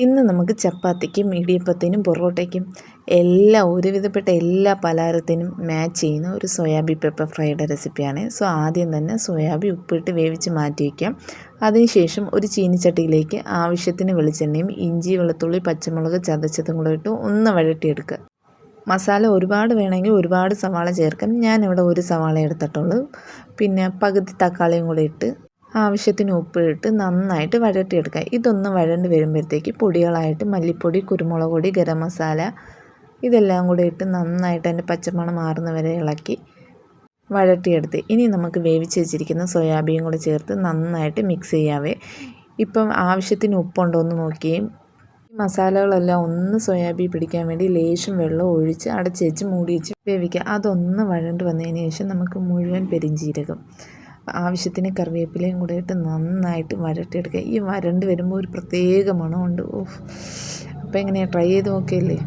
ഇന്ന് നമുക്ക് ചപ്പാത്തിക്കും ഇടിയപ്പത്തിനും പൊറോട്ടയ്ക്കും ഒരുവിധപ്പെട്ട എല്ലാ പലഹാരത്തിനും മാച്ച് ചെയ്യുന്ന ഒരു സോയാബീൻ പെപ്പർ ഫ്രൈയുടെ റെസിപ്പിയാണ്. ആദ്യം തന്നെ സോയാബീൻ ഉപ്പിട്ട് വേവിച്ച് മാറ്റി വയ്ക്കാം. അതിനുശേഷം ഒരു ചീനിച്ചട്ടിയിലേക്ക് ആവശ്യത്തിന് വെളിച്ചെണ്ണയും ഇഞ്ചി വെളുത്തുള്ളി പച്ചമുളക് ചതച്ചതും കൂടെ ഇട്ട് ഒന്ന് വഴറ്റിയെടുക്കുക. മസാല ഒരുപാട് വേണമെങ്കിൽ ഒരുപാട് സവാള ചേർക്കാം. ഞാനിവിടെ ഒരു സവാള എടുത്തിട്ടുള്ളൂ. പിന്നെ പകുതി തക്കാളിയും കൂടെ ഇട്ട് ആവശ്യത്തിന് ഉപ്പിട്ട് നന്നായിട്ട് വഴറ്റിയെടുക്കുക. ഇതൊന്ന് വഴണ്ട് വരുമ്പോഴത്തേക്ക് പൊടികളായിട്ട് മല്ലിപ്പൊടി കുരുമുളക് പൊടി ഗരം മസാല ഇതെല്ലാം കൂടെ ഇട്ട് നന്നായിട്ട് അതിൻ്റെ പച്ചമണം മാറുന്ന വരെ ഇളക്കി വഴറ്റിയെടുത്ത് ഇനി നമുക്ക് വേവിച്ച് വെച്ചിരിക്കുന്ന സോയാബീൻ കൂടെ ചേർത്ത് നന്നായിട്ട് മിക്സ് ചെയ്യാവേ. ഇപ്പം ആവശ്യത്തിന് ഉപ്പുണ്ടോ എന്ന് നോക്കുകയും മസാലകളെല്ലാം ഒന്ന് സോയാബീൻ പിടിക്കാൻ വേണ്ടി ലേശം വെള്ളം ഒഴിച്ച് അടച്ച് വെച്ച് മൂടി വെച്ച് വേവിക്കുക. അതൊന്ന് വഴണ്ട് വന്നതിന് ശേഷം നമുക്ക് മുഴുവൻ പെരിഞ്ചീരകം ആവശ്യത്തിന് കറിവേപ്പിലയും കൂടെ ഇട്ട് നന്നായിട്ട് വഴറ്റിയെടുക്കുക. ഈ വരണ്ട് വരുമ്പോൾ ഒരു പ്രത്യേക മണമുണ്ട്. അപ്പോൾ എങ്ങനെയാണ് ട്രൈ ചെയ്ത് നോക്കിയല്ലേ?